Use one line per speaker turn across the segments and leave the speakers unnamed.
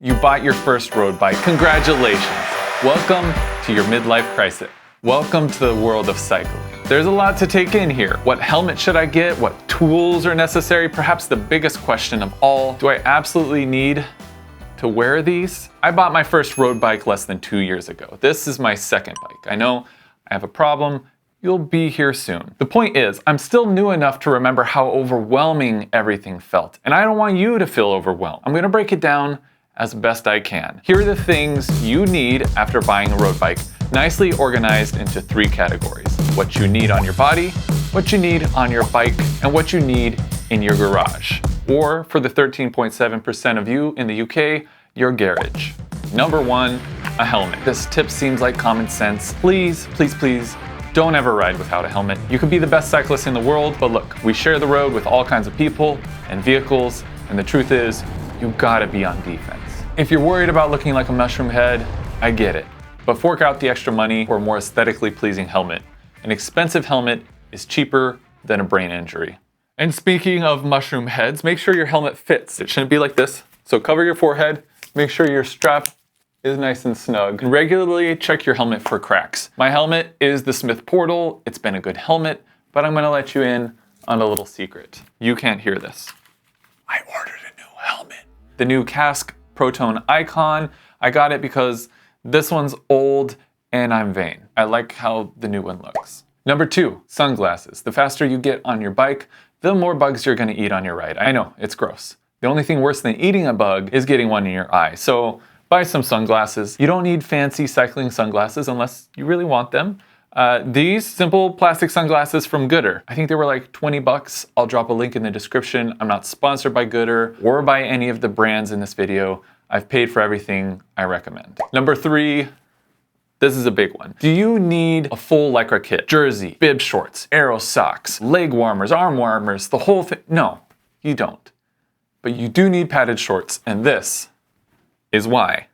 You bought your first road bike. Congratulations. Welcome to your midlife crisis. Welcome to the world of cycling. There's a lot to take in here. What helmet should I get? What tools are necessary? Perhaps the biggest question of all, do I absolutely need to wear these? I bought my first road bike less than 2 years ago. This is my second bike. I know I have a problem. You'll be here soon. The point is, I'm still new enough to remember how overwhelming everything felt, and I don't want you to feel overwhelmed. I'm gonna break it down as best I can. Here are the things you need after buying a road bike, nicely organized into 3 categories. What you need on your body, what you need on your bike, and what you need in your garage. Or for the 13.7% of you in the UK, your garage. Number 1, a helmet. This tip seems like common sense. Please, please, please, don't ever ride without a helmet. You could be the best cyclist in the world, but look, we share the road with all kinds of people and vehicles, and the truth is, you gotta be on defense. If you're worried about looking like a mushroom head, I get it. But fork out the extra money for a more aesthetically pleasing helmet. An expensive helmet is cheaper than a brain injury. And speaking of mushroom heads, make sure your helmet fits. It shouldn't be like this. So cover your forehead, make sure your strap is nice and snug. And regularly check your helmet for cracks. My helmet is the Smith Portal. It's been a good helmet, but I'm gonna let you in on a little secret. You can't hear this. I ordered a new helmet. The new Kask Protone Icon. I got it because this one's old and I'm vain. I like how the new one looks. Number 2, sunglasses. The faster you get on your bike, the more bugs you're gonna eat on your ride. I know, it's gross. The only thing worse than eating a bug is getting one in your eye. So buy some sunglasses. You don't need fancy cycling sunglasses unless you really want them. These simple plastic sunglasses from Goodr. I think they were like 20 bucks. I'll drop a link in the description. I'm not sponsored by Goodr or by any of the brands in this video. I've paid for everything I recommend. Number 3, this is a big one. Do you need a full Lycra kit? Jersey, bib shorts, aero socks, leg warmers, arm warmers, the whole thing? No, you don't. But you do need padded shorts, and this is why.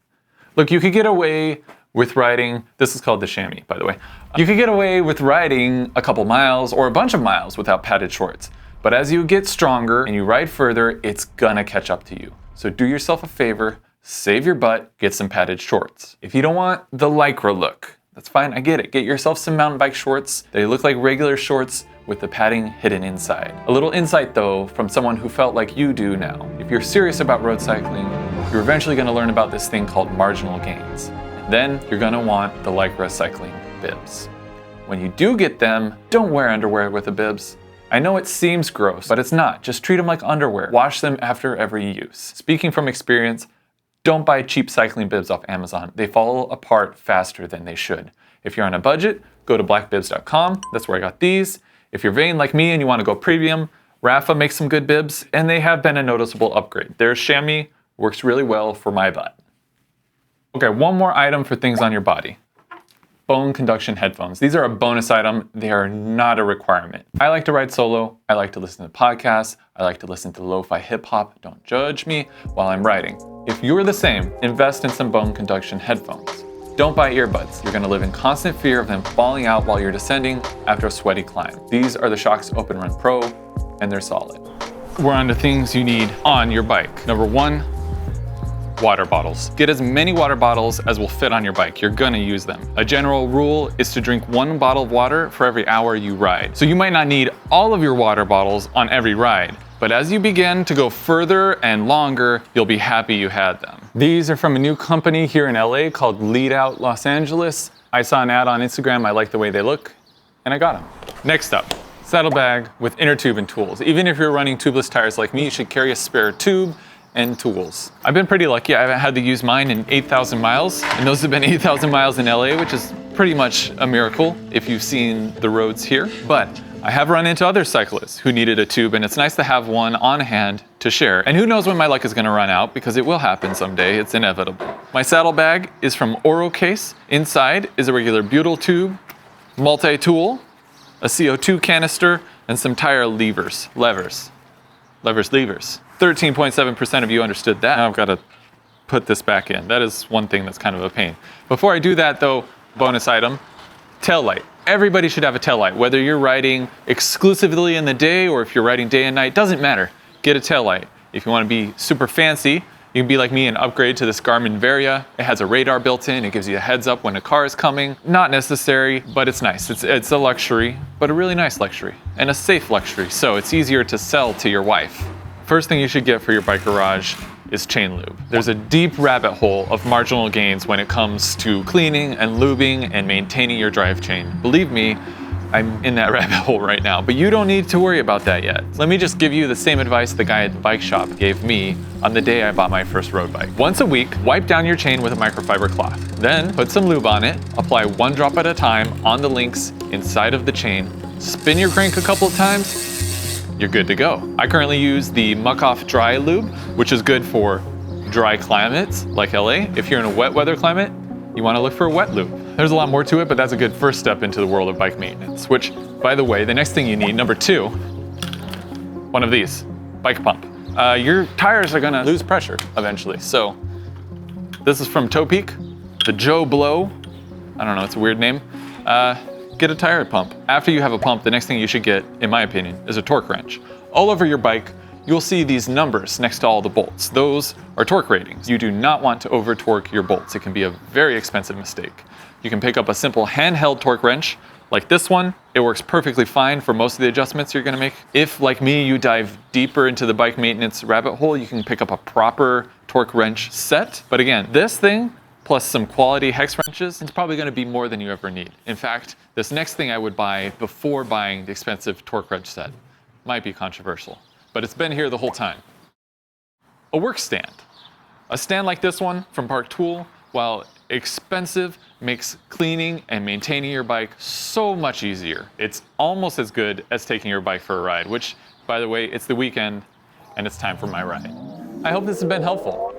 Look, you could get away with riding, this is called the chamois, by the way. You could get away with riding a couple miles or a bunch of miles without padded shorts. But as you get stronger and you ride further, it's gonna catch up to you. So do yourself a favor, save your butt, get some padded shorts. If you don't want the Lycra look, that's fine, I get it. Get yourself some mountain bike shorts. They look like regular shorts with the padding hidden inside. A little insight though, from someone who felt like you do now. If you're serious about road cycling, you're eventually gonna learn about this thing called marginal gains. Then you're gonna want the Lycra cycling bibs. When you do get them, don't wear underwear with the bibs. I know it seems gross, but it's not. Just treat them like underwear. Wash them after every use. Speaking from experience, don't buy cheap cycling bibs off Amazon. They fall apart faster than they should. If you're on a budget, go to blackbibs.com. That's where I got these. If you're vain like me and you wanna go premium, Rapha makes some good bibs, and they have been a noticeable upgrade. Their chamois works really well for my butt. Okay, one more item for things on your body. Bone conduction headphones. These are a bonus item. They are not a requirement. I like to ride solo. I like to listen to podcasts. I like to listen to lo-fi hip hop. Don't judge me while I'm riding. If you're the same, invest in some bone conduction headphones. Don't buy earbuds. You're gonna live in constant fear of them falling out while you're descending after a sweaty climb. These are the Shokz Open Run Pro, and they're solid. We're on to things you need on your bike. Number 1, water bottles. Get as many water bottles as will fit on your bike. You're gonna use them. A general rule is to drink 1 bottle of water for every hour you ride. So you might not need all of your water bottles on every ride, but as you begin to go further and longer, you'll be happy you had them. These are from a new company here in LA called Lead Out Los Angeles. I saw an ad on Instagram, I like the way they look, and I got them. Next up, saddle bag with inner tube and tools. Even if you're running tubeless tires like me, you should carry a spare tube and tools. I've been pretty lucky. I haven't had to use mine in 8,000 miles, and those have been 8,000 miles in LA, which is pretty much a miracle if you've seen the roads here. But I have run into other cyclists who needed a tube, and it's nice to have one on hand to share. And who knows when my luck is gonna run out, because it will happen someday, it's inevitable. My saddle bag is from Orucase. Inside is a regular butyl tube, multi-tool, a CO2 canister, and some tire levers. 13.7% of you understood that. Now I've got to put this back in. That is one thing that's kind of a pain. Before I do that though, bonus item, Taillight. Everybody should have a taillight, whether you're riding exclusively in the day or if you're riding day and night, doesn't matter. Get a taillight. If you want to be super fancy, You can be like me and upgrade to this Garmin Varia. It has a radar built in. It gives you a heads up when a car is coming. Not necessary, but it's nice. It's a luxury, but a really nice luxury and a safe luxury. So it's easier to sell to your wife. First thing you should get for your bike garage is chain lube. There's a deep rabbit hole of marginal gains when it comes to cleaning and lubing and maintaining your drive chain. Believe me, I'm in that rabbit hole right now, but you don't need to worry about that yet. Let me just give you the same advice the guy at the bike shop gave me on the day I bought my first road bike. Once a week, wipe down your chain with a microfiber cloth. Then put some lube on it, apply 1 drop at a time on the links inside of the chain, spin your crank a couple of times, you're good to go. I currently use the Muc-Off Dry Lube, which is good for dry climates like LA. If you're in a wet weather climate, you want to look for a wet lube. There's a lot more to it, but that's a good first step into the world of bike maintenance, which, by the way, the next thing you need, number 2, one of these, bike pump. Your tires are gonna lose pressure eventually. So this is from Topeak, the Joe Blow. I don't know, it's a weird name. Get a tire pump. After you have a pump, the next thing you should get, in my opinion, is a torque wrench. All over your bike, you'll see these numbers next to all the bolts. Those are torque ratings. You do not want to over torque your bolts. It can be a very expensive mistake. You can pick up a simple handheld torque wrench like this one. It works perfectly fine for most of the adjustments you're gonna make. If, like me, you dive deeper into the bike maintenance rabbit hole, you can pick up a proper torque wrench set. But again, this thing, plus some quality hex wrenches, it's probably gonna be more than you ever need. In fact, this next thing I would buy before buying the expensive torque wrench set might be controversial, but it's been here the whole time. A work stand. A stand like this one from Park Tool, while expensive, makes cleaning and maintaining your bike so much easier. It's almost as good as taking your bike for a ride, which, by the way, it's the weekend and it's time for my ride. I hope this has been helpful.